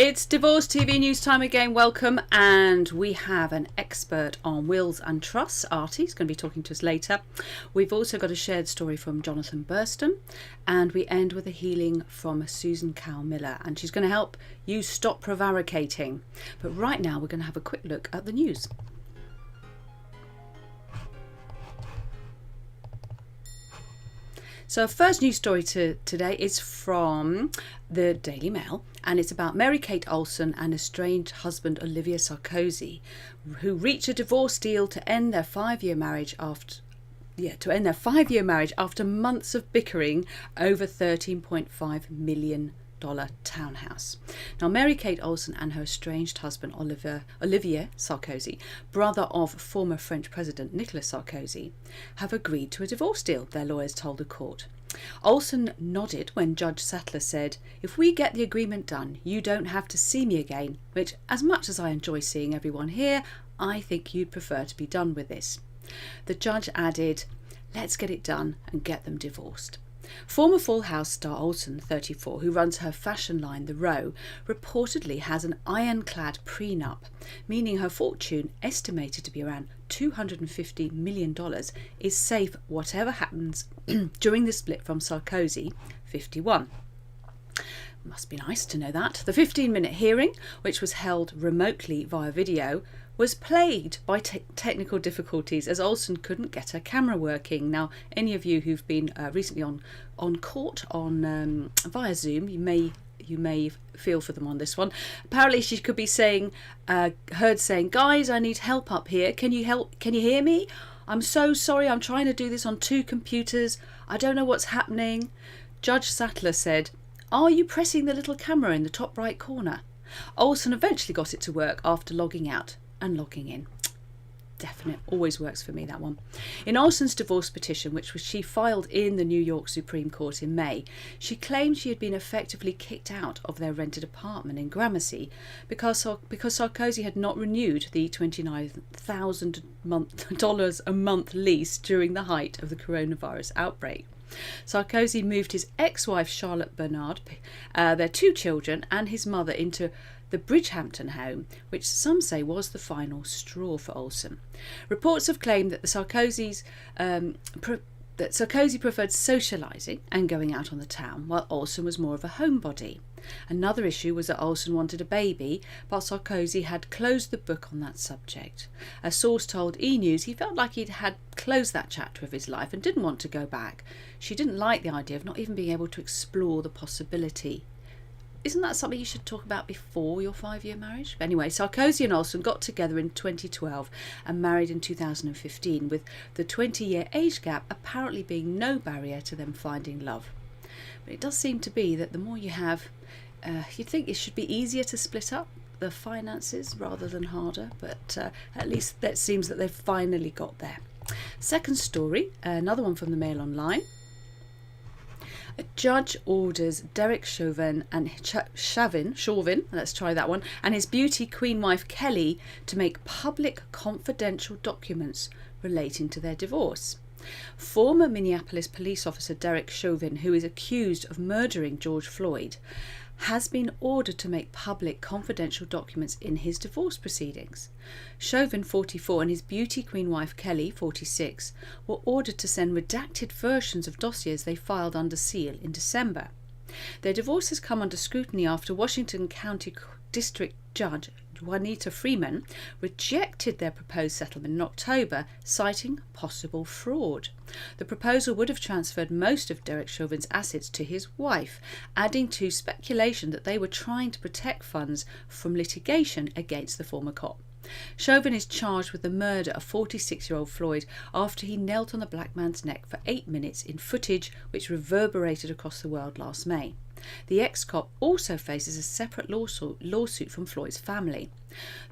It's Divorce TV News time again. Welcome. And we have an expert on wills and trusts. Aarti is going to be talking to us later. We've also got a shared story from Jonathan Burston. And we end with a healing from Susan Cowe-Miller. And she's going to help you stop prevaricating. But right now we're going to have a quick look at the news. So our first news story today is from the Daily Mail, and it's about Mary-Kate Olsen and estranged husband Olivier Sarkozy, who reached a divorce deal to end their 5-year marriage after months of bickering over $13.5 million townhouse. Now, Mary-Kate Olsen and her estranged husband Olivier Sarkozy, brother of former French President Nicolas Sarkozy, have agreed to a divorce deal, their lawyers told the court. Olsen nodded when Judge Sattler said, "If we get the agreement done, you don't have to see me again, which, as much as I enjoy seeing everyone here, I think you'd prefer to be done with this." The judge added, "Let's get it done and get them divorced." Former Full House star Olsen, 34, who runs her fashion line The Row, reportedly has an ironclad prenup, meaning her fortune, estimated to be around $250 million, is safe whatever happens during the split from Sarkozy, 51. Must be nice to know that. The 15-minute hearing, which was held remotely via video, was plagued by technical difficulties as Olsen couldn't get her camera working. Now, any of you who've been recently on court via Zoom, you may feel for them on this one. Apparently, she could be heard saying, "Guys, I need help up here. Can you help? Can you hear me? I'm so sorry. I'm trying to do this on 2 computers. I don't know what's happening." Judge Sattler said, "Are you pressing the little camera in the top right corner?" Olsen eventually got it to work after logging out and logging in. Definite, always works for me, that one. In Olsen's divorce petition, which she filed in the New York Supreme Court in May, she claimed she had been effectively kicked out of their rented apartment in Gramercy because Sarkozy had not renewed the $29,000 a month lease during the height of the coronavirus outbreak. Sarkozy moved his ex-wife Charlotte Bernard, their 2 children and his mother into the Bridgehampton home, which some say was the final straw for Olsen. Reports have claimed that Sarkozy preferred socialising and going out on the town, while Olsen was more of a homebody. Another issue was that Olsen wanted a baby, but Sarkozy had closed the book on that subject. A source told E! News he felt like he'd had closed that chapter of his life and didn't want to go back. She didn't like the idea of not even being able to explore the possibility. Isn't that something you should talk about before your 5-year marriage? Anyway, Sarkozy and Olsen got together in 2012 and married in 2015, with the 20-year age gap apparently being no barrier to them finding love. But it does seem to be that the more you have, you'd think it should be easier to split up the finances rather than harder, but at least that seems that they've finally got there. Second story, another one from the Mail Online. A judge orders Derek Chauvin and his beauty queen wife Kelly to make public confidential documents relating to their divorce. Former Minneapolis police officer Derek Chauvin, who is accused of murdering George Floyd, has been ordered to make public confidential documents in his divorce proceedings. Chauvin, 44, and his beauty queen wife Kelly, 46, were ordered to send redacted versions of dossiers they filed under seal in December. Their divorce has come under scrutiny after Washington County District Judge Juanita Freeman rejected their proposed settlement in October, citing possible fraud. The proposal would have transferred most of Derek Chauvin's assets to his wife, adding to speculation that they were trying to protect funds from litigation against the former cop. Chauvin is charged with the murder of 46-year-old Floyd after he knelt on the black man's neck for 8 minutes in footage which reverberated across the world last May. The ex-cop also faces a separate lawsuit from Floyd's family.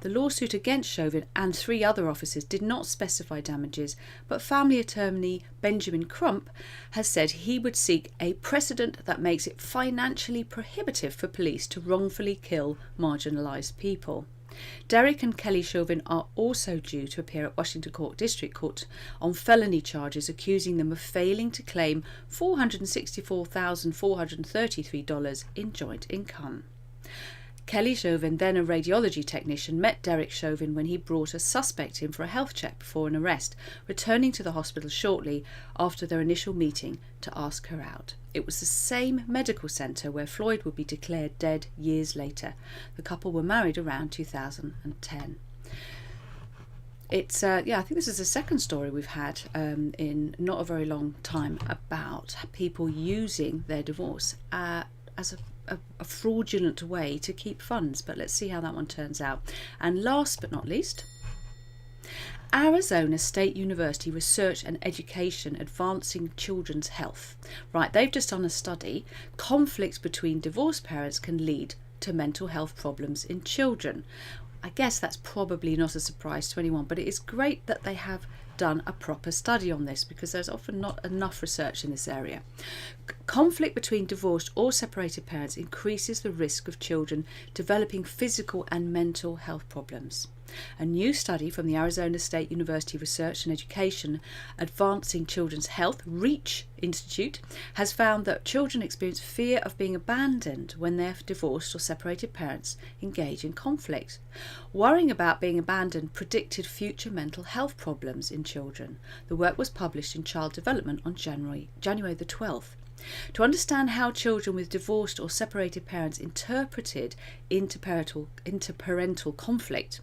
The lawsuit against Chauvin and 3 other officers did not specify damages, but family attorney Benjamin Crump has said he would seek a precedent that makes it financially prohibitive for police to wrongfully kill marginalised people. Derek and Kelly Chauvin are also due to appear at Washington District Court on felony charges accusing them of failing to claim $464,433 in joint income. Kelly Chauvin, then a radiology technician, met Derek Chauvin when he brought a suspect in for a health check before an arrest, returning to the hospital shortly after their initial meeting to ask her out. It was the same medical centre where Floyd would be declared dead years later. The couple were married around 2010. It's I think this is the second story we've had in not a very long time about people using their divorce as a fraudulent way to keep funds. But let's see how that one turns out. And last but not least, Arizona State University Research and Education Advancing Children's Health. Right, they've just done a study. Conflict between divorced parents can lead to mental health problems in children. I guess that's probably not a surprise to anyone, but it is great that they have done a proper study on this, because there's often not enough research in this area. Conflict between divorced or separated parents increases the risk of children developing physical and mental health problems. A new study from the Arizona State University Research and Education Advancing Children's Health (REACH) Institute has found that children experience fear of being abandoned when their divorced or separated parents engage in conflict. Worrying about being abandoned predicted future mental health problems in children. The work was published in Child Development on January the 12th. To understand how children with divorced or separated parents interpreted interparental conflict,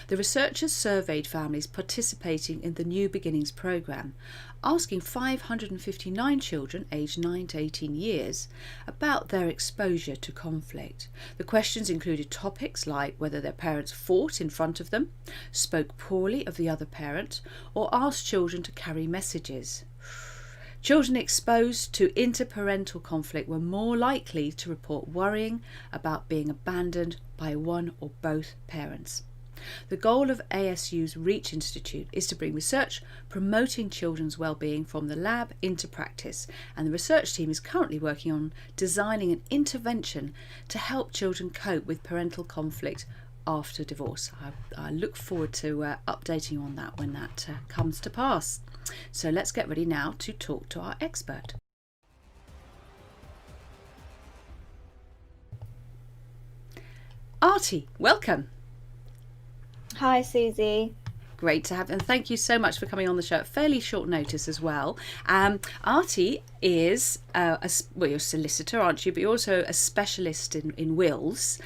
the researchers surveyed families participating in the New Beginnings programme, asking 559 children aged 9 to 18 years about their exposure to conflict. The questions included topics like whether their parents fought in front of them, spoke poorly of the other parent, or asked children to carry messages. Children exposed to interparental conflict were more likely to report worrying about being abandoned by one or both parents. The goal of ASU's REACH Institute is to bring research promoting children's well-being from the lab into practice, and the research team is currently working on designing an intervention to help children cope with parental conflict after divorce. I look forward to updating you on that when that comes to pass. So let's get ready now to talk to our expert. Aarti, welcome. Hi, Susie. Great to have, and thank you so much for coming on the show at fairly short notice as well. Aarti is you're a solicitor, aren't you? But you're also a specialist in wills.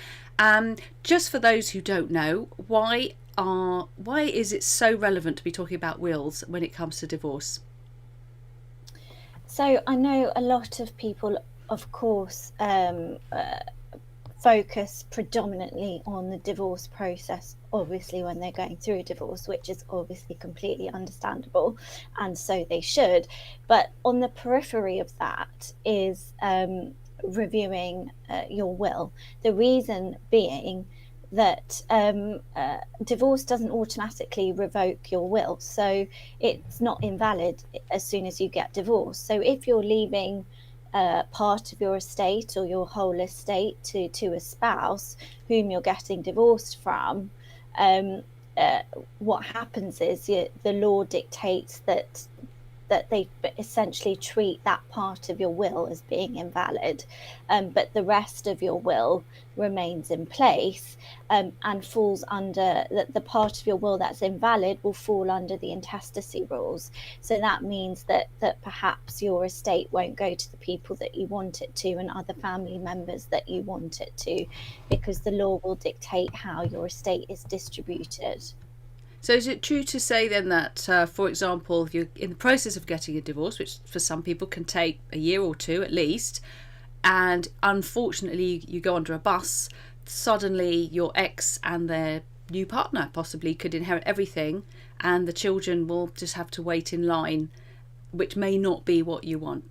Just for those who don't know, why is it so relevant to be talking about wills when it comes to divorce? So I know a lot of people, of course, focus predominantly on the divorce process, obviously, when they're going through a divorce, which is obviously completely understandable, and so they should. But on the periphery of that is reviewing your will. The reason being that divorce doesn't automatically revoke your will, so it's not invalid as soon as you get divorced. So if you're leaving part of your estate or your whole estate to a spouse whom you're getting divorced from, what happens is the law dictates that they essentially treat that part of your will as being invalid, but the rest of your will remains in place, and falls under the part of your will that's invalid will fall under the intestacy rules. So that means that perhaps your estate won't go to the people that you want it to and other family members that you want it to, because the law will dictate how your estate is distributed. So is it true to say then that, for example, if you're in the process of getting a divorce, which for some people can take a year or two at least, and unfortunately you go under a bus, suddenly your ex and their new partner possibly could inherit everything, and the children will just have to wait in line, which may not be what you want?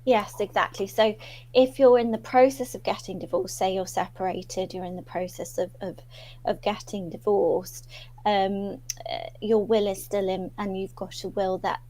Yes, exactly. So if you're in the process of getting divorced, say you're separated, you're in the process of getting divorced, your will is still in, and you've got a will that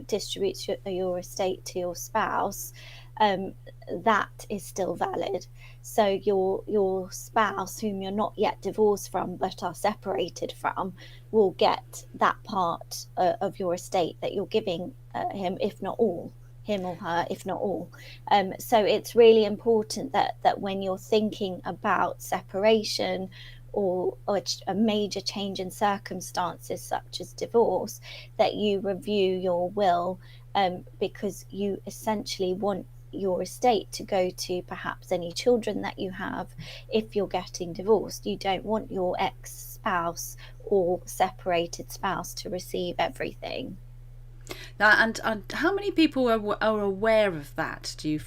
distributes your estate to your spouse, that is still valid. So your spouse, whom you're not yet divorced from but are separated from, will get that part of your estate that you're giving him, if not all him or her, if not all. So it's really important that when you're thinking about separation or a major change in circumstances such as divorce, that you review your will, because you essentially want your estate to go to perhaps any children that you have if you're getting divorced. You don't want your ex-spouse or separated spouse to receive everything. Now, and how many people are aware of that, do you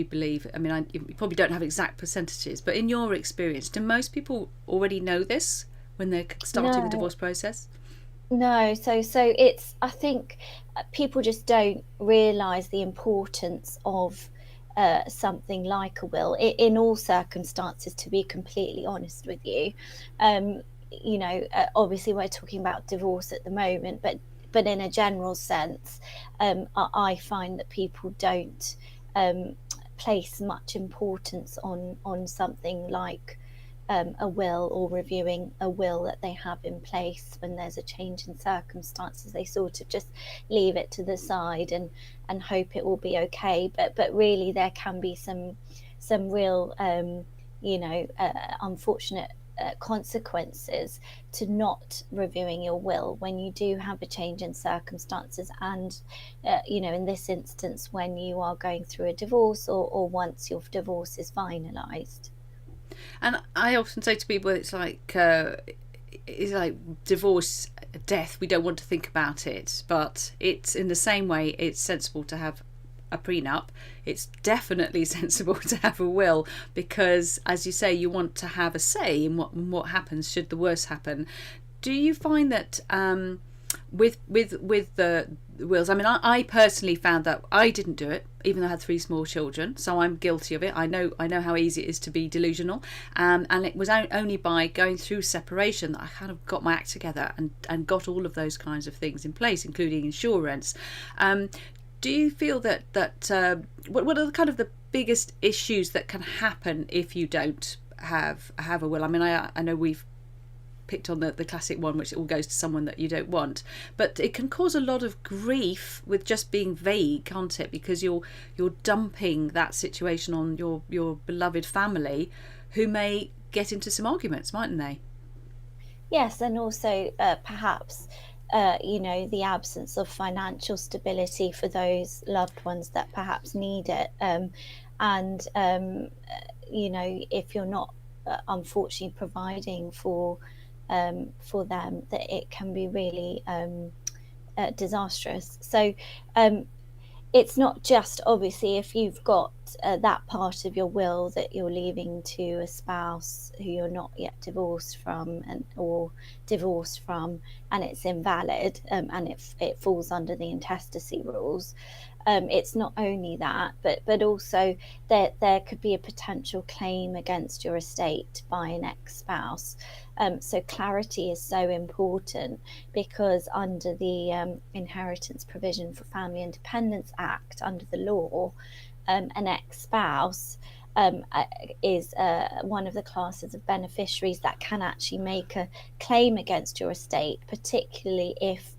believe? I mean, you probably don't have exact percentages, but in your experience, do most people already know this when they're starting the divorce process? No, so it's, I think people just don't realise the importance of something like a will in all circumstances, to be completely honest with you. Obviously we're talking about divorce at the moment, but in a general sense, I find that people don't place much importance on something like a will, or reviewing a will that they have in place when there's a change in circumstances. They sort of just leave it to the side and hope it will be okay. But really, there can be some real unfortunate consequences to not reviewing your will when you do have a change in circumstances, and in this instance, when you are going through a divorce, or once your divorce is finalized. And I often say to people, it's like divorce, death. We don't want to think about it, but it's in the same way. It's sensible to have a prenup. It's definitely sensible to have a will, because, as you say, you want to have a say in what happens should the worst happen. Do you find that with the wills? I mean, I personally found that I didn't do it, even though I had 3 small children, so I'm guilty of it. I know how easy it is to be delusional, and it was only by going through separation that I kind of got my act together and got all of those kinds of things in place, including insurance. Do you feel that what are the kind of the biggest issues that can happen if you don't have a will? I mean, I know we've picked on the classic one, which all goes to someone that you don't want, but it can cause a lot of grief with just being vague, can't it? Because you're dumping that situation on your beloved family, who may get into some arguments, mightn't they? Yes, and also perhaps the absence of financial stability for those loved ones that perhaps need it, and if you're not unfortunately providing for them, that it can be really disastrous. So it's not just, obviously, if you've got that part of your will that you're leaving to a spouse who you're not yet divorced from, or divorced from, and it's invalid, and it falls under the intestacy rules. It's not only that, but also there could be a potential claim against your estate by an ex-spouse. So clarity is so important, because under the Inheritance Provision for Family Independence Act, under the law, an ex-spouse is one of the classes of beneficiaries that can actually make a claim against your estate, particularly if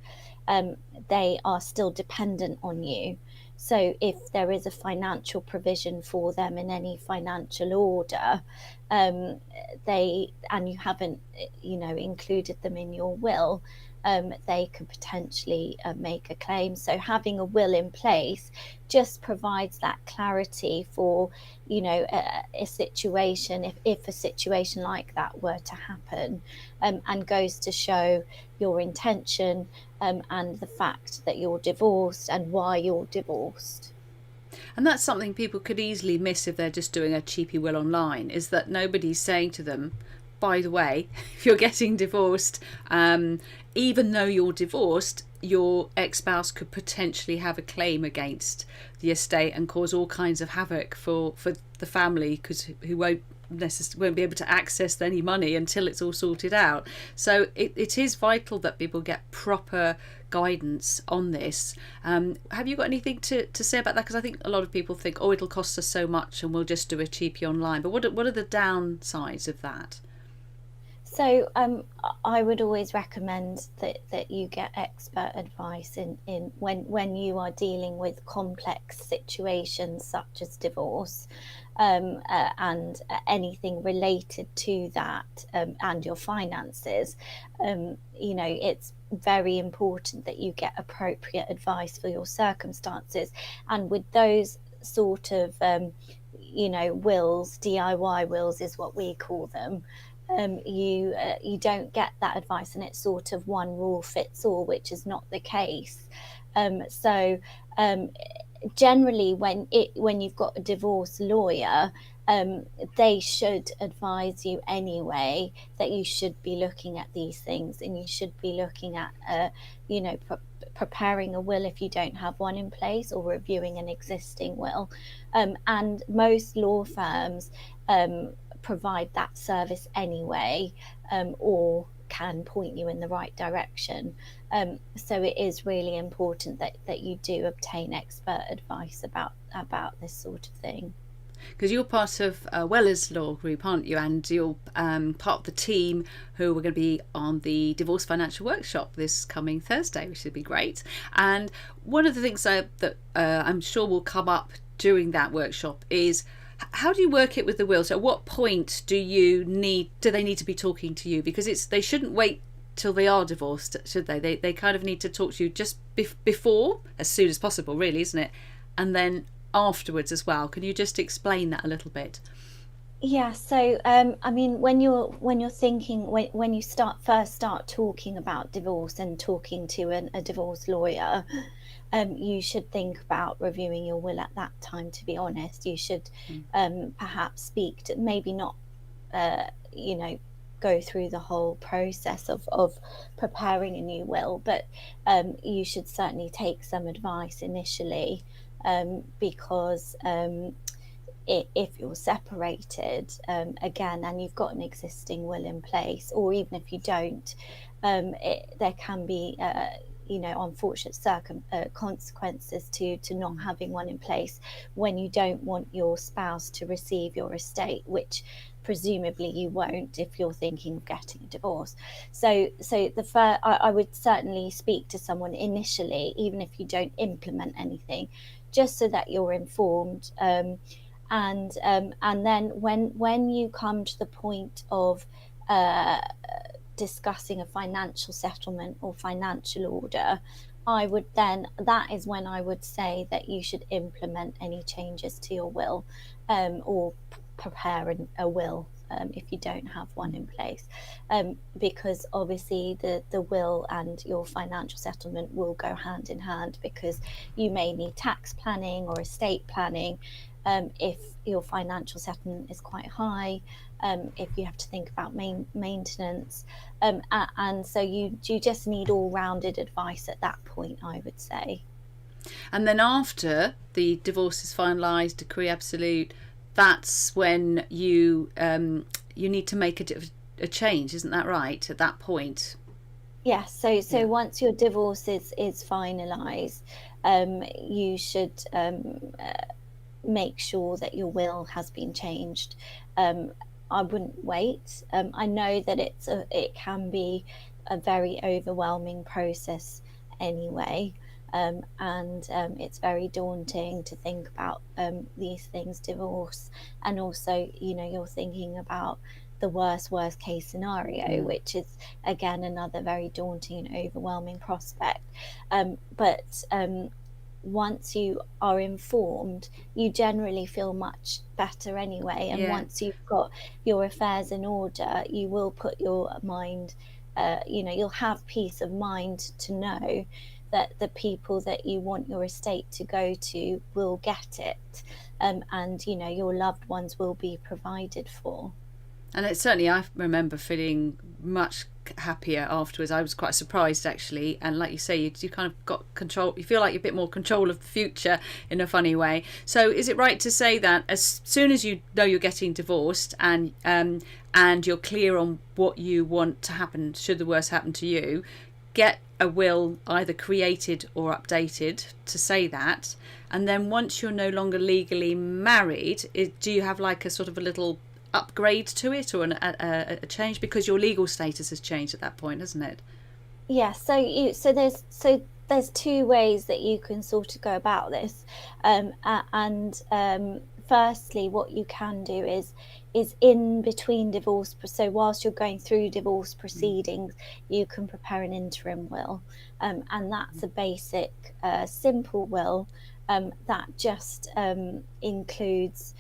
they are still dependent on you. So if there is a financial provision for them in any financial order, and you haven't, included them in your will, they could potentially make a claim. So having a will in place just provides that clarity for, a situation, if a situation like that were to happen, and goes to show your intention, and the fact that you're divorced and why you're divorced. And that's something people could easily miss if they're just doing a cheapy will online, is that nobody's saying to them, by the way, if you're getting divorced, even though you're divorced, your ex-spouse could potentially have a claim against the estate and cause all kinds of havoc for the family, because who won't be able to access any money until it's all sorted out. So it is vital that people get proper guidance on this. Have you got anything to say about that? Because I think a lot of people think, oh, it'll cost us so much and we'll just do a cheapie online. But what are the downsides of that? So I would always recommend that you get expert advice in when you are dealing with complex situations such as divorce, and anything related to that, and your finances. It's very important that you get appropriate advice for your circumstances. And with those sort of wills, DIY wills is what we call them. You don't get that advice, and it's sort of one rule fits all, which is not the case. So generally, when you've got a divorce lawyer, they should advise you anyway that you should be looking at these things, and you should be looking at preparing a will if you don't have one in place, or reviewing an existing will. And most law firms provide that service anyway, or can point you in the right direction. So it is really important that you do obtain expert advice about this sort of thing. Because you're part of Weller's Law Group, aren't you? And you're part of the team who are going to be on the Divorce Financial Workshop this coming Thursday, which should be great. And one of the things that I'm sure will come up during that workshop is, how do you work it with the will? So at what point do they need to be talking to you? Because they shouldn't wait till they are divorced, should they? They kind of need to talk to you just before, as soon as possible, really, isn't it? And then afterwards as well. Can you just explain that a little bit? Yeah, so I mean, when you're thinking, when you first start talking about divorce and talking to a divorce lawyer, you should think about reviewing your will at that time. To be honest, you should perhaps speak to, maybe not go through the whole process of preparing a new will, but you should certainly take some advice initially, because if you're separated, again, and you've got an existing will in place, or even if you don't, there can be unfortunate consequences to not having one in place, when you don't want your spouse to receive your estate, which presumably you won't if you're thinking of getting a divorce. So I would certainly speak to someone initially, even if you don't implement anything, just so that you're informed. And then when you come to the point of discussing a financial settlement or financial order, that is when I would say that you should implement any changes to your will, or prepare a will, if you don't have one in place, because obviously the will and your financial settlement will go hand in hand, because you may need tax planning or estate planning, if your financial settlement is quite high, if you have to think about maintenance, and so you just need all-rounded advice at that point, I would say. And then after the divorce is finalised, decree absolute, that's when you need to make a change, isn't that right, at that point? Yes, so once your divorce is finalised, you should make sure that your will has been changed. I wouldn't wait. I know that it can be a very overwhelming process anyway, and it's very daunting to think about these things, divorce, and also you're thinking about the worst case scenario, which is again another very daunting and overwhelming prospect. But once you are informed, you generally feel much better anyway. And once you've got your affairs in order, you will put your mind, you'll have peace of mind to know that the people that you want your estate to go to will get it, and your loved ones will be provided for. And I remember feeling much happier afterwards. I was quite surprised, actually, and like you say, you kind of got control. You feel like you're a bit more control of the future in a funny way. So is it right to say that as soon as you know you're getting divorced, and you're clear on what you want to happen should the worst happen to you, get a will either created or updated to say that, and then once you're no longer legally married, do you have like a sort of a little upgrade to it or a change, because your legal status has changed at that point, hasn't it? Yeah, so there's two ways that you can sort of go about this, and firstly, what you can do is in between divorce. So whilst you're going through divorce proceedings, you can prepare an interim will, and that's a basic, simple will that just includes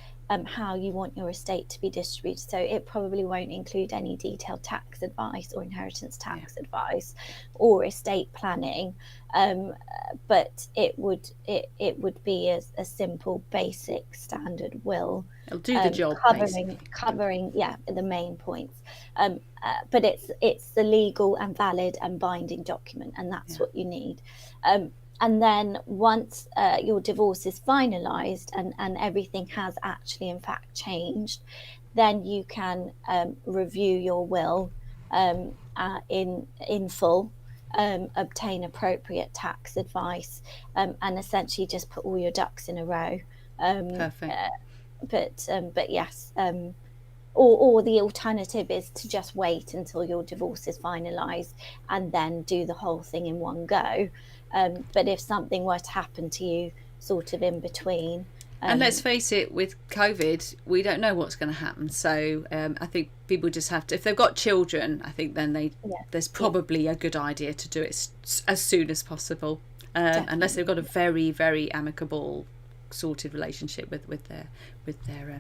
how you want your estate to be distributed. So it probably won't include any detailed tax advice or inheritance tax advice or estate planning, but it would be a simple, basic, standard will. It'll do the job, covering the main points. But it's the legal and valid and binding document, and that's what you need. And then once your divorce is finalised and everything has actually in fact changed, then you can review your will in full, obtain appropriate tax advice, and essentially just put all your ducks in a row. Perfect. But yes, or the alternative is to just wait until your divorce is finalised and then do the whole thing in one go. But if something were to happen to you sort of in between, and let's face it, with COVID, we don't know what's going to happen. So I think people just have to, if they've got children, I think then there's probably a good idea to do it as soon as possible, unless they've got a very, very amicable sorted relationship with their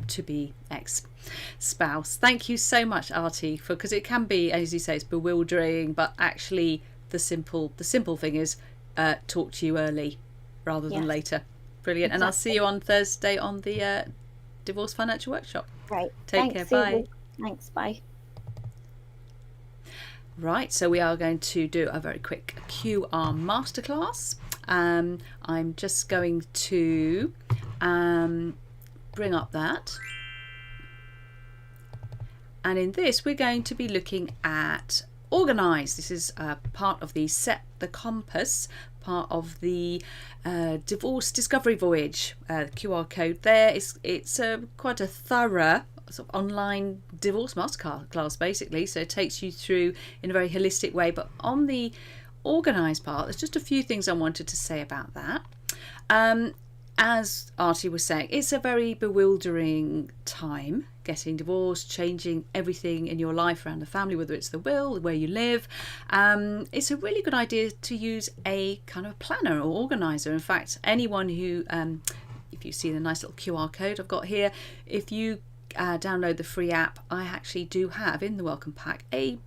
to-be ex-spouse. Thank you so much, Aarti, because it can be, as you say, it's bewildering, but actually the simple thing is talk to you early rather than later. Brilliant. Exactly. And I'll see you on Thursday on the Divorce Financial Workshop. Right. Take care. Bye. Thanks. Bye. Right, so we are going to do a very quick QR masterclass. I'm just going to bring up that. And in this, we're going to be looking at organise. This is part of the Set the Compass, part of the Divorce Discovery Voyage. QR code there. It's quite a thorough sort of online divorce masterclass, basically. So it takes you through in a very holistic way. But on the organised part, there's just a few things I wanted to say about that. As Aarti was saying, it's a very bewildering time, getting divorced, changing everything in your life around the family, whether it's the will, where you live. It's a really good idea to use a kind of planner or organiser. In fact, anyone who, if you see the nice little QR code I've got here, if you download the free app, I actually do have in the welcome pack a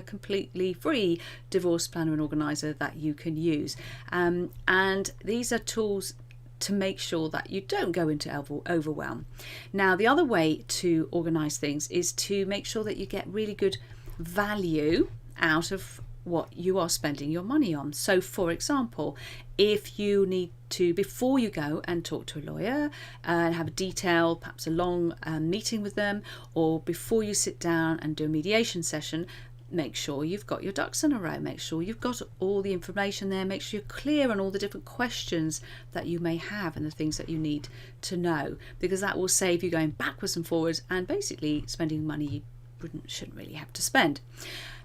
completely free divorce planner and organiser that you can use. And these are tools to make sure that you don't go into overwhelm. Now, the other way to organise things is to make sure that you get really good value out of what you are spending your money on. So, for example, if you need to, before you go and talk to a lawyer and have a detailed, perhaps a long meeting with them, or before you sit down and do a mediation session, make sure you've got your ducks in a row. Make sure you've got all the information there. Make sure you're clear on all the different questions that you may have and the things that you need to know, because that will save you going backwards and forwards and basically spending money you shouldn't really have to spend.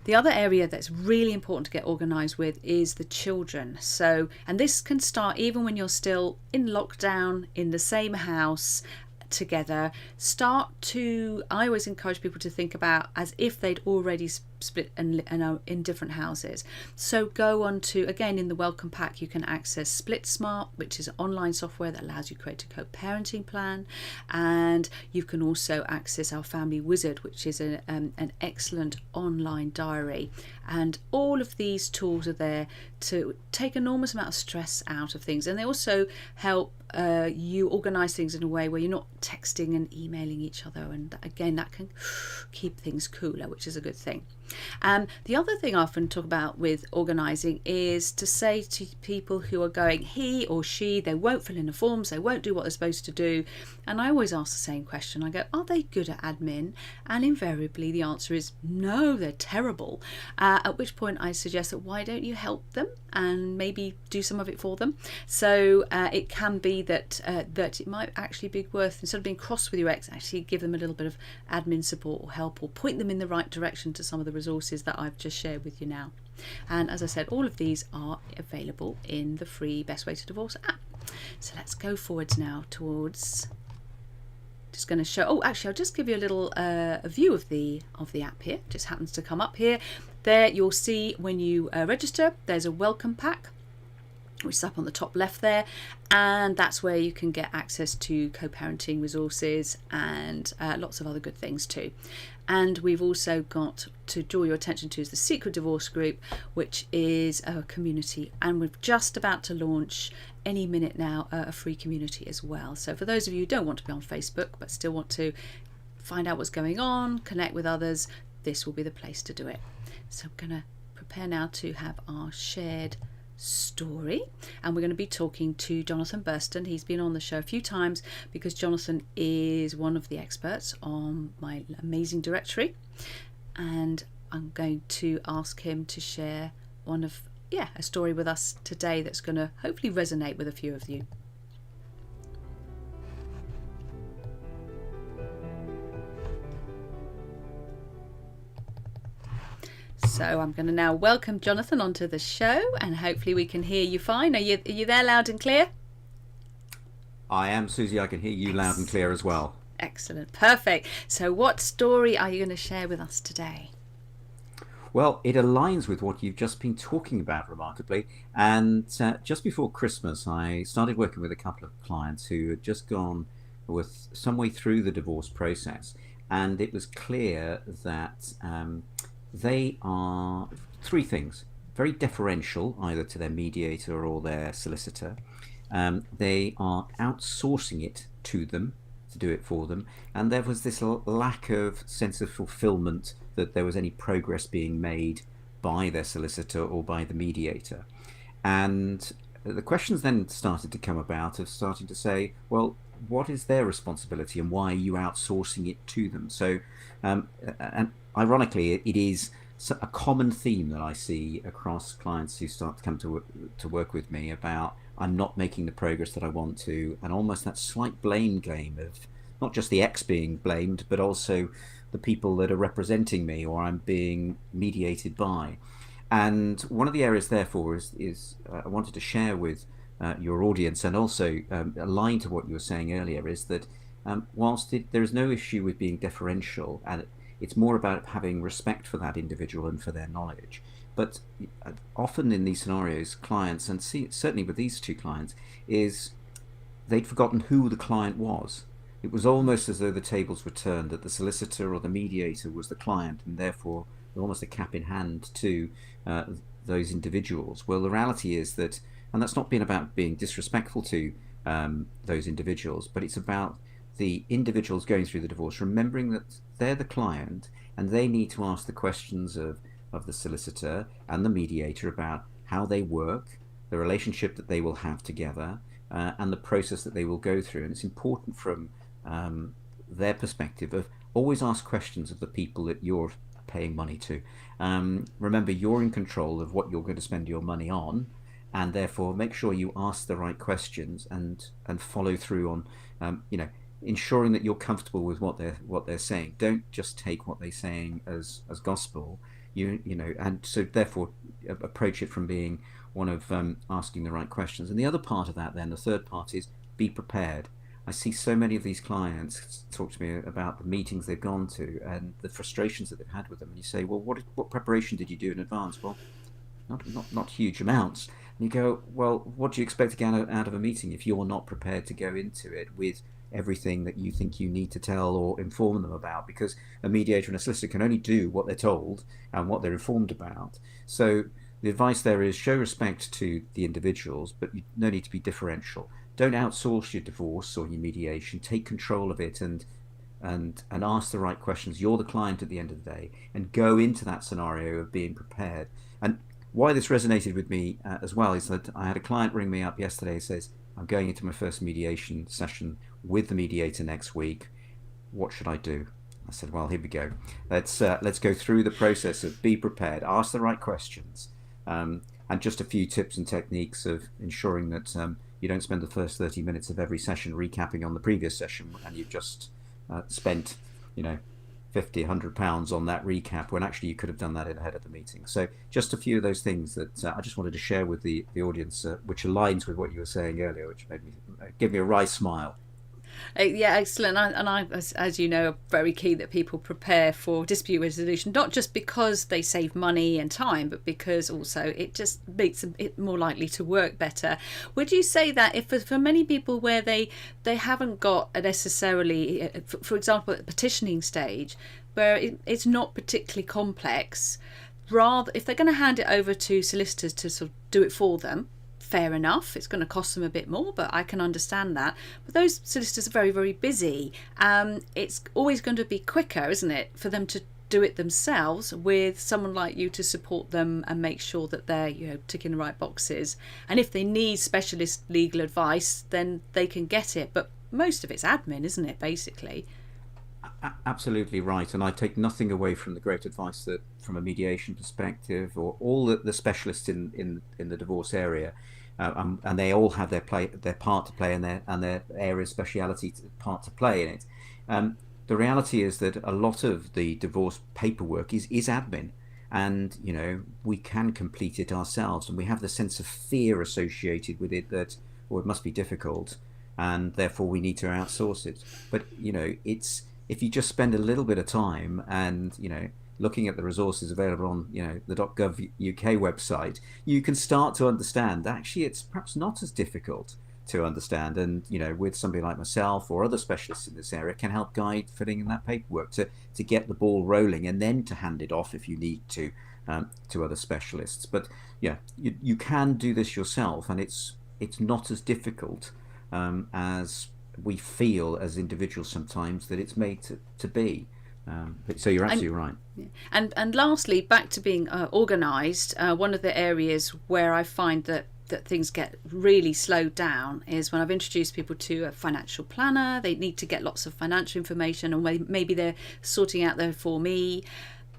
The other area that's really important to get organised with is the children. So, and this can start even when you're still in lockdown in the same house together. I always encourage people to think about as if they'd already split and are in different houses. So go on to, again, in the welcome pack, you can access Split Smart, which is an online software that allows you to create a co-parenting plan, and you can also access our Family Wizard, which is an excellent online diary. And all of these tools are there to take an enormous amount of stress out of things, and they also help you organise things in a way where you're not texting and emailing each other, and again, that can keep things cooler, which is a good thing. The other thing I often talk about with organising is to say to people who are going, he or she, they won't fill in the forms, they won't do what they're supposed to do. And I always ask the same question. I go, are they good at admin? And invariably the answer is no, they're terrible. At which point I suggest that why don't you help them and maybe do some of it for them? So it can be that it might actually be worth, instead of being cross with your ex, actually give them a little bit of admin support or help, or point them in the right direction to some of the resources that I've just shared with you now. And as I said, all of these are available in the free Best Way to Divorce app. So let's go forwards now towards, just going to show, oh actually I'll just give you a little a view of the app here. It just happens to come up here. There you'll see when you register, there's a welcome pack, which is up on the top left there, and that's where you can get access to co-parenting resources and lots of other good things too. And we've also got, to draw your attention to, is the Secret Divorce Group, which is a community, and we're just about to launch any minute now a free community as well. So for those of you who don't want to be on Facebook but still want to find out what's going on, connect with others, this will be the place to do it. So I'm going to prepare now to have our shared story, and we're going to be talking to Jonathan Burston. He's been on the show a few times because Jonathan is one of the experts on my amazing directory, and I'm going to ask him to share a story with us today that's going to hopefully resonate with a few of you. So I'm going to now welcome Jonathan onto the show, and hopefully we can hear you fine. Are you there loud and clear? I am, Susie. I can hear you loud and clear as well. Excellent. Perfect. So what story are you going to share with us today? Well, it aligns with what you've just been talking about remarkably. And just before Christmas, I started working with a couple of clients who had just gone with some way through the divorce process. And it was clear that they are three things: very deferential, either to their mediator or their solicitor. They are outsourcing it to them to do it for them, and there was this lack of sense of fulfillment that there was any progress being made by their solicitor or by the mediator. And the questions then started to come about of starting to say, well, what is their responsibility and why are you outsourcing it to them? So and ironically, it is a common theme that I see across clients who start to come to work with me about, I'm not making the progress that I want to, and almost that slight blame game of not just the ex being blamed, but also the people that are representing me or I'm being mediated by. And one of the areas, therefore, is I wanted to share with your audience, and also align to what you were saying earlier, is that whilst there is no issue with being deferential, and it's more about having respect for that individual and for their knowledge. But often in these scenarios, clients, and certainly with these two clients, is they'd forgotten who the client was. It was almost as though the tables were turned, that the solicitor or the mediator was the client, and therefore almost a cap in hand to those individuals. Well, the reality is that, and that's not been about being disrespectful to those individuals, but it's about the individuals going through the divorce remembering that they're the client, and they need to ask the questions of the solicitor and the mediator about how they work, the relationship that they will have together, and the process that they will go through. And it's important from their perspective of always ask questions of the people that you're paying money to. Remember, you're in control of what you're going to spend your money on, and therefore make sure you ask the right questions and follow through on ensuring that you're comfortable with what they're saying. Don't just take what they're saying as gospel. And so therefore approach it from being one of asking the right questions. And the other part of that, then the third part, is be prepared. I see so many of these clients talk to me about the meetings they've gone to and the frustrations that they've had with them. And you say, well, what preparation did you do in advance? Well, not huge amounts. And you go, well, what do you expect to get out of a meeting if you're not prepared to go into it with everything that you think you need to tell or inform them about? Because a mediator and a solicitor can only do what they're told and what they're informed about. So the advice there is show respect to the individuals, but no need to be differential. Don't outsource your divorce or your mediation. Take control of it and and ask the right questions. You're the client at the end of the day, and go into that scenario of being prepared. And why this resonated with me as well is that I had a client ring me up yesterday and says, I'm going into my first mediation session with the mediator next week. What should I do? I said, well, here we go. Let's go through the process of be prepared, ask the right questions, and just a few tips and techniques of ensuring that you don't spend the first 30 minutes of every session recapping on the previous session, and you've just spent, £50, £100 on that recap when actually you could have done that ahead of the meeting. So just a few of those things that I just wanted to share with the audience, which aligns with what you were saying earlier, which made me give me a wry smile. Yeah, excellent. And I, as you know, are very keen that people prepare for dispute resolution, not just because they save money and time, but because also it just makes it more likely to work better. Would you say that if for many people where they haven't got necessarily, for example, at the petitioning stage, where it's not particularly complex, rather if they're going to hand it over to solicitors to sort of do it for them, fair enough, it's going to cost them a bit more, but I can understand that. But those solicitors are very, very busy. It's always going to be quicker, isn't it, for them to do it themselves with someone like you to support them and make sure that they're ticking the right boxes. And if they need specialist legal advice, then they can get it. But most of it's admin, isn't it, basically? Absolutely right, and I take nothing away from the great advice that, from a mediation perspective, or all the specialists in the divorce area, and they all have their part to play, and their area of speciality part to play in it. The reality is that a lot of the divorce paperwork is admin, and we can complete it ourselves, and we have the sense of fear associated with it that, it must be difficult, and therefore we need to outsource it. But it's, if you just spend a little bit of time and looking at the resources available on the .gov UK website, you can start to understand that actually it's perhaps not as difficult to understand, and with somebody like myself or other specialists in this area can help guide filling in that paperwork to get the ball rolling, and then to hand it off if you need to other specialists. But yeah, you can do this yourself, and it's not as difficult as we feel as individuals sometimes that it's made to be. So you're absolutely right. And lastly, back to being organised, one of the areas where I find that things get really slowed down is when I've introduced people to a financial planner. They need to get lots of financial information, or maybe they're sorting out their Form E.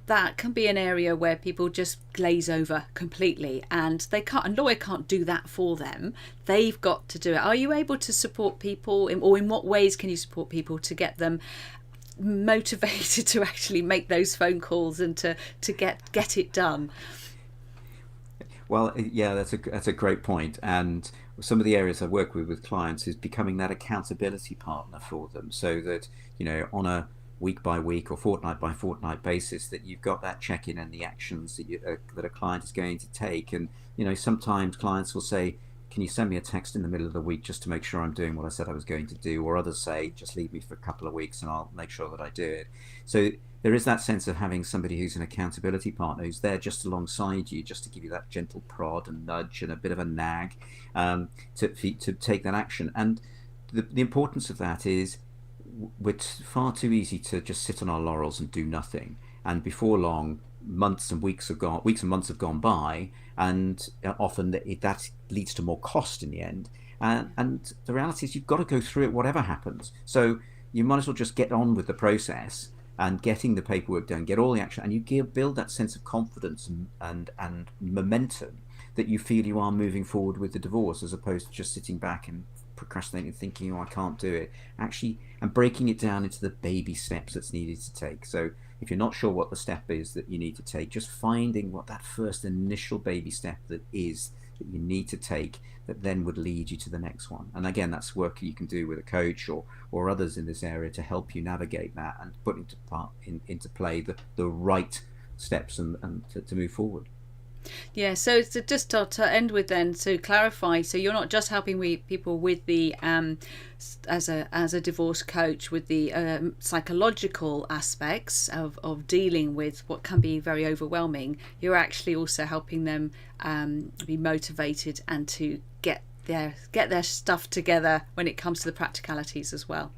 That can be an area where people just glaze over completely, and a lawyer can't do that for them. They've got to do it. Are you able to support people, or in what ways can you support people to get them motivated to actually make those phone calls and to get it done? Well, yeah, that's a great point. And some of the areas I work with clients is becoming that accountability partner for them, so that on a week by week or fortnight by fortnight basis, that you've got that check-in and the actions that a client is going to take. And sometimes clients will say, can you send me a text in the middle of the week just to make sure I'm doing what I said I was going to do? Or others say, just leave me for a couple of weeks and I'll make sure that I do it. So there is that sense of having somebody who's an accountability partner, who's there just alongside you, just to give you that gentle prod and nudge and a bit of a nag, to take that action. And the importance of that is, it's far too easy to just sit on our laurels and do nothing, and before long weeks and months have gone by, and often that leads to more cost in the end, and the reality is you've got to go through it whatever happens. So you might as well just get on with the process and getting the paperwork done, get all the action, and you build that sense of confidence and momentum that you feel you are moving forward with the divorce, as opposed to just sitting back and procrastinating, thinking, I can't do it, actually, and breaking it down into the baby steps that's needed to take. So if you're not sure what the step is that you need to take, just finding what that first initial baby step that you need to take, that then would lead you to the next one. And again, that's work you can do with a coach or others in this area to help you navigate that and put into play the right steps and to move forward. Yeah, so just to end with then, to clarify, so you're not just helping people with the as a divorce coach with the psychological aspects of dealing with what can be very overwhelming. You're actually also helping them be motivated and to get their stuff together when it comes to the practicalities as well.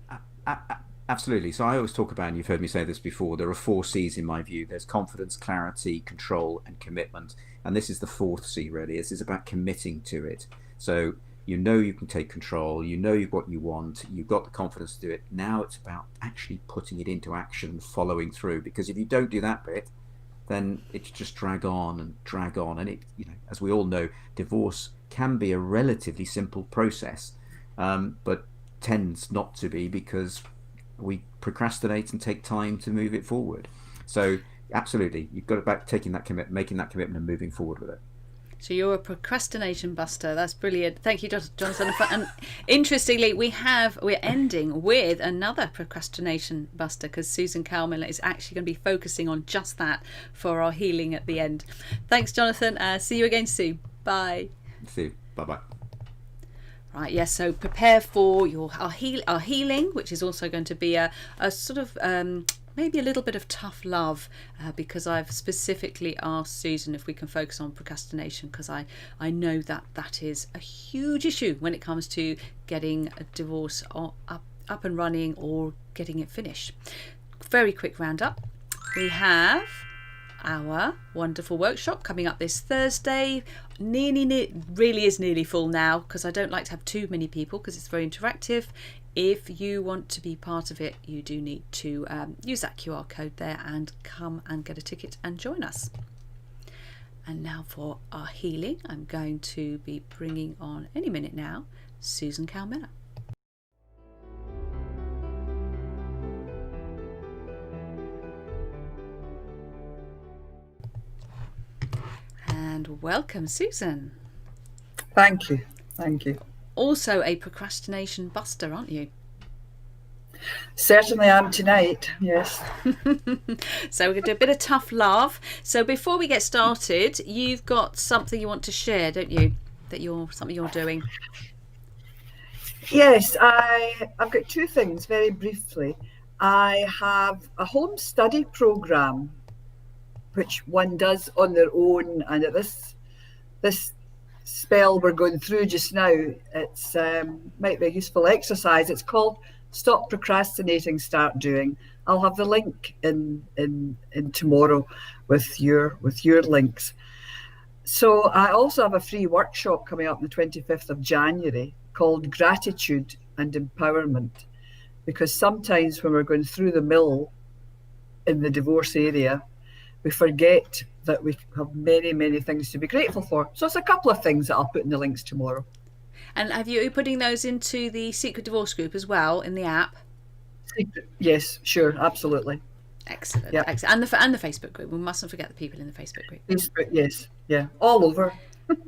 Absolutely. So I always talk about, and you've heard me say this before, there are 4 C's in my view. There's confidence, clarity, control, and commitment. And this is the 4th C, really. This is about committing to it. So you know you can take control, you know you've what you want, you've got the confidence to do it. Now it's about actually putting it into action and following through. Because if you don't do that bit, then it's just drag on and drag on. And it, as we all know, divorce can be a relatively simple process, but tends not to be because we procrastinate and take time to move it forward. So absolutely, you've got about taking that making that commitment and moving forward with it. So you're a procrastination buster. That's brilliant. Thank you, Jonathan. And interestingly, we're ending with another procrastination buster, because Susan Cowe-Miller is actually going to be focusing on just that for our healing at the end. Thanks, Jonathan. See you again soon. Bye. See you. Bye-bye. Right, yes, so prepare for our healing, which is also going to be a sort of maybe a little bit of tough love, because I've specifically asked Susan if we can focus on procrastination, because I know that is a huge issue when it comes to getting a divorce up and running or getting it finished. Very quick roundup. We have our wonderful workshop coming up this Thursday. Really is nearly full now, because I don't like to have too many people because it's very interactive. If you want to be part of it, you do need to use that QR code there and come and get a ticket and join us. And now for our healing, I'm going to be bringing on any minute now Susan Cowe-Miller. And welcome, Susan. Thank you. Thank you. Also a procrastination buster, aren't you? Certainly am tonight, yes. So we're going to do a bit of tough love. So before we get started, you've got something you want to share, don't you? Something you're doing. Yes, I've got 2 things very briefly. I have a home study program which one does on their own, and at this spell we're going through just now, it's might be a useful exercise. It's called Stop Procrastinating, Start Doing. I'll have the link in tomorrow with your links. So I also have a free workshop coming up on the 25th of January called Gratitude and Empowerment, because sometimes when we're going through the mill in the divorce area, we forget that we have many, many things to be grateful for. So it's a couple of things that I'll put in the links tomorrow. And are you putting those into the Secret Divorce group as well in the app? Yes, sure, absolutely. Excellent, yep. Excellent. And the Facebook group. We mustn't forget the people in the Facebook group. Facebook, yes, yeah, all over.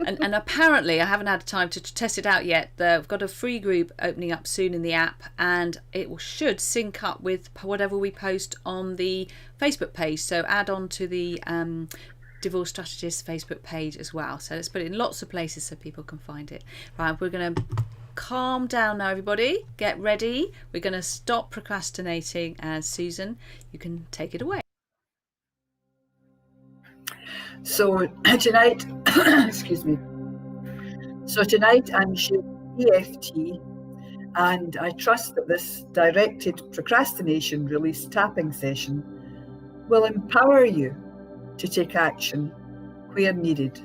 and apparently, I haven't had time to test it out yet. We've got a free group opening up soon in the app, and it should sync up with whatever we post on the Facebook page. So add on to the Divorce Strategist Facebook page as well. So let's put it in lots of places so people can find it. Right, we're going to calm down now, everybody. Get ready. We're going to stop procrastinating, and Susan, you can take it away. So tonight, excuse me. So tonight I'm sharing EFT, and I trust that this directed procrastination release tapping session will empower you to take action where needed,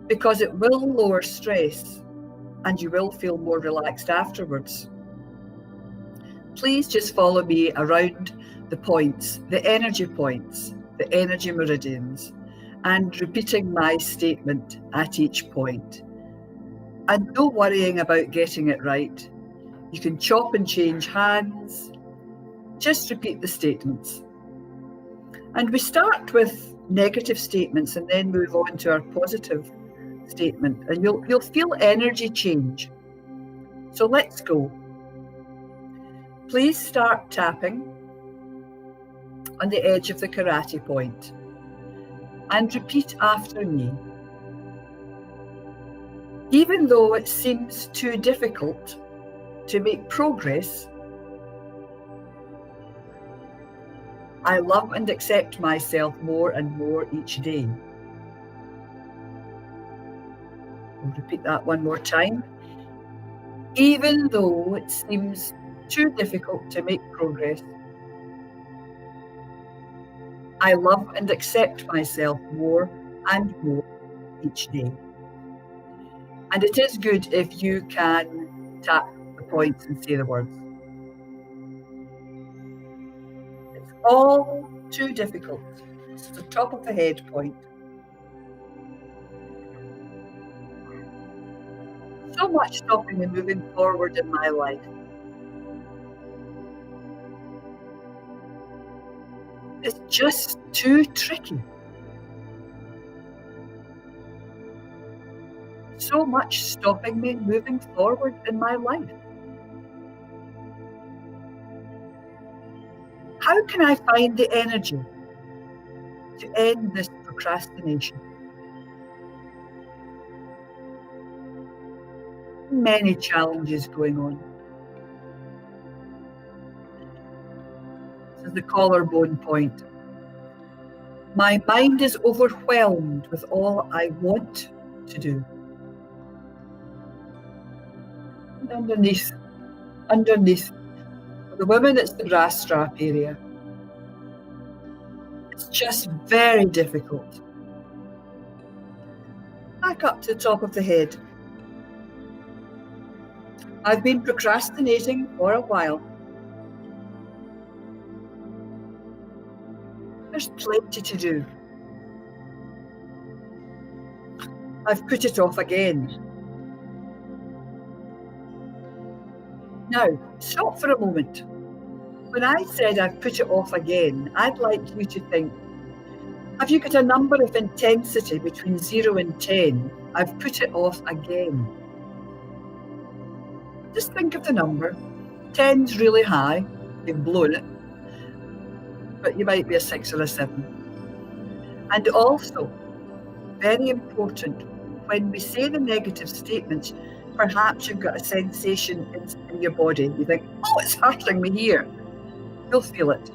because it will lower stress and you will feel more relaxed afterwards. Please just follow me around the points, the energy meridians, and repeating my statement at each point. And no worrying about getting it right. You can chop and change hands. Just repeat the statements. And we start with negative statements and then move on to our positive statement. And you'll feel energy change. So let's go. Please start tapping on the edge of the karate point. And repeat after me. Even though it seems too difficult to make progress, I love and accept myself more and more each day. We'll repeat that one more time. Even though it seems too difficult to make progress. I love and accept myself more and more each day. And it is good if you can tap the points and say the words. It's all too difficult. It's the top of the head point. So much stopping me moving forward in my life. It's just too tricky. So much stopping me moving forward in my life. How can I find the energy to end this procrastination? Many challenges going on. This is the collarbone point. My mind is overwhelmed with all I want to do. And underneath, for the women, it's the bra strap area. It's just very difficult. Back up to the top of the head. I've been procrastinating for a while. There's plenty to do. I've put it off again. Now, stop for a moment. When I said I've put it off again, I'd like you to think, have you got a number of intensity between 0 and 10? I've put it off again. Just think of the number. 10's really high, you've blown it, but you might be a 6 or a 7. And also, very important, when we say the negative statements, perhaps you've got a sensation in your body. You think, oh, it's hurting me here. You'll feel it.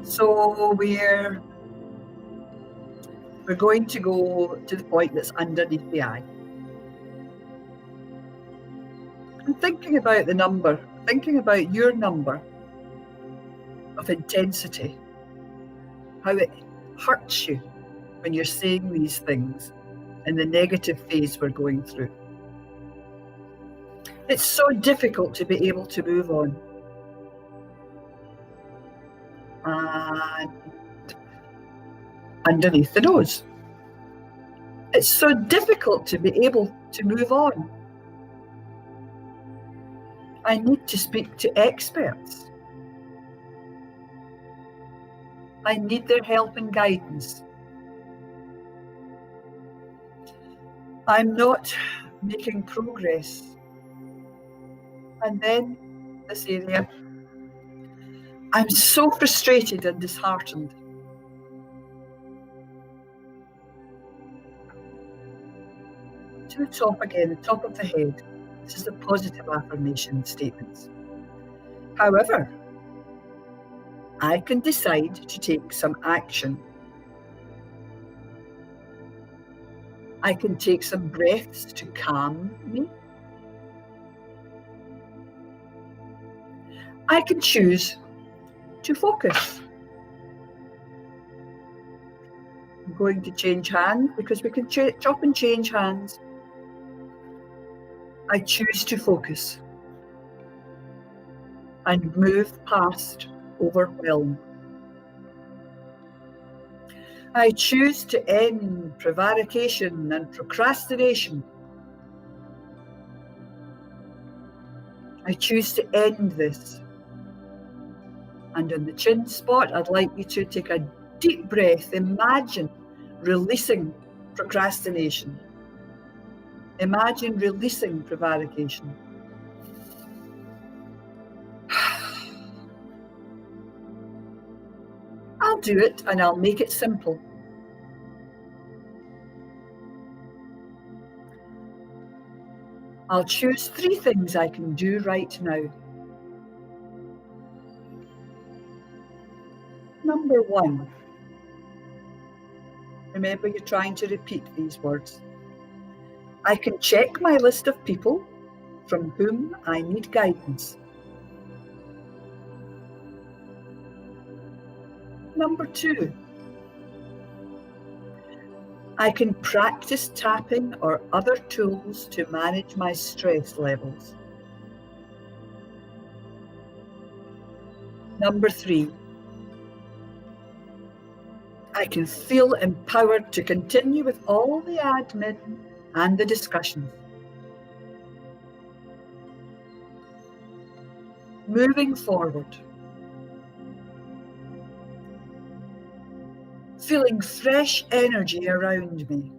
So we're going to go to the point that's underneath the eye. And thinking about the number, thinking about your number of intensity, how it hurts you when you're saying these things in the negative phase we're going through. It's so difficult to be able to move on. And underneath the nose. It's so difficult to be able to move on. I need to speak to experts. I need their help and guidance. I'm not making progress. And then this area. I'm so frustrated and disheartened. To the top again, the top of the head. This is the positive affirmation statements. However, I can decide to take some action. I can take some breaths to calm me. I can choose to focus. I'm going to change hands because we can chop and change hands. I choose to focus and move past overwhelm. I choose to end prevarication and procrastination. I choose to end this. And on the chin spot, I'd like you to take a deep breath. Imagine releasing procrastination. Imagine releasing prevarication. I'll do it and I'll make it simple. I'll choose 3 things I can do right now. Number 1. Remember, you're trying to repeat these words. I can check my list of people from whom I need guidance. Number 2, I can practice tapping or other tools to manage my stress levels. Number 3, I can feel empowered to continue with all the admin and the discussions. Moving forward, feeling fresh energy around me,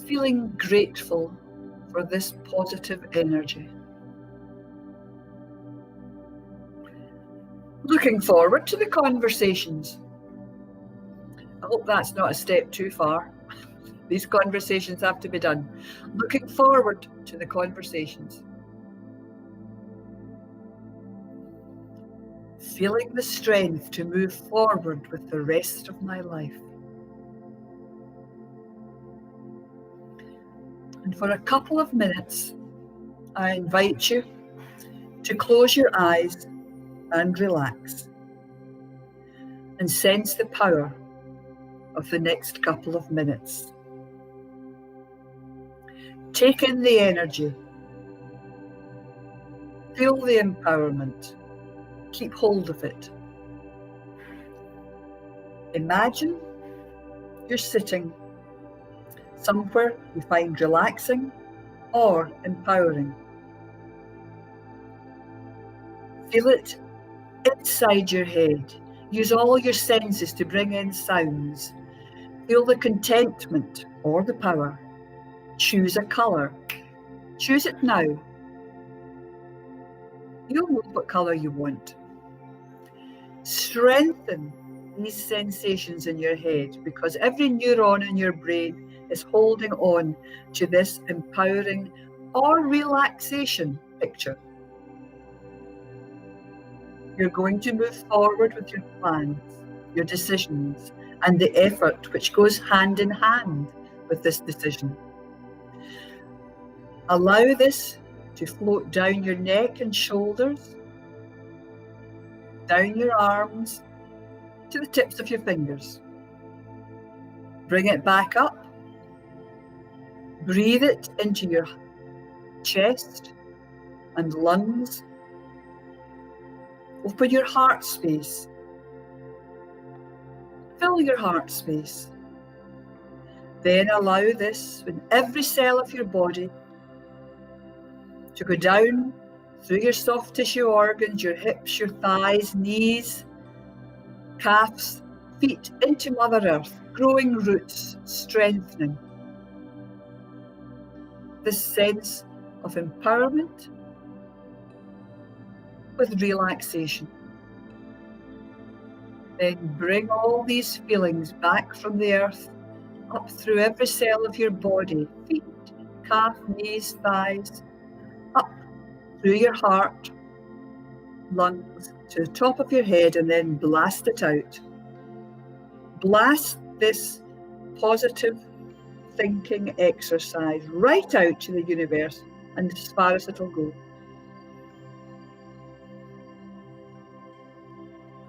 feeling grateful for this positive energy. Looking forward to the conversations. I hope that's not a step too far. These conversations have to be done. Looking forward to the conversations. Feeling the strength to move forward with the rest of my life. And for a couple of minutes, I invite you to close your eyes and relax and sense the power of the next couple of minutes. Take in the energy. Feel the empowerment. Keep hold of it. Imagine you're sitting somewhere you find relaxing or empowering. Feel it inside your head. Use all your senses to bring in sounds. Feel the contentment or the power. Choose a colour. Choose it now. You'll know what colour you want. Strengthen these sensations in your head, because every neuron in your brain is holding on to this empowering or relaxation picture. You're going to move forward with your plans, your decisions, and the effort which goes hand in hand with this decision. Allow this to float down your neck and shoulders, down your arms, to the tips of your fingers. Bring it back up. Breathe it into your chest and lungs. Open your heart space. Fill your heart space. Then allow this in every cell of your body to go down through your soft tissue organs, your hips, your thighs, knees, calves, feet, into Mother Earth, growing roots, strengthening. This sense of empowerment with relaxation. Then bring all these feelings back from the earth, up through every cell of your body, feet, calf, knees, thighs, up through your heart, lungs, to the top of your head, and then blast it out. Blast this positive thinking exercise right out to the universe and as far as it'll go.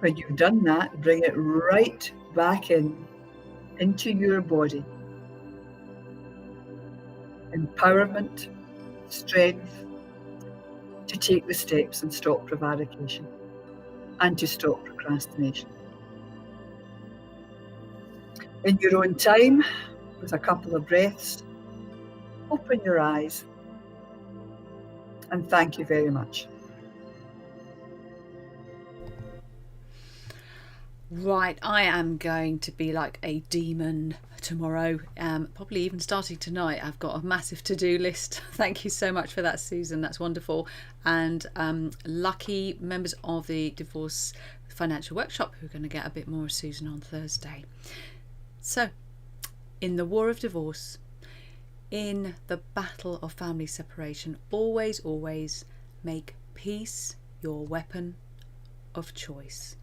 When you've done that, bring it right back into your body. Empowerment, strength to take the steps and stop prevarication and to stop procrastination. In your own time, with a couple of breaths, open your eyes and thank you very much. Right, I am going to be like a demon tomorrow, probably even starting tonight. I've got a massive to-do list. Thank you so much for that, Susan. That's wonderful. And lucky members of the Divorce Financial Workshop who are going to get a bit more of Susan on Thursday. So, in the war of divorce, in the battle of family separation, always, always make peace your weapon of choice.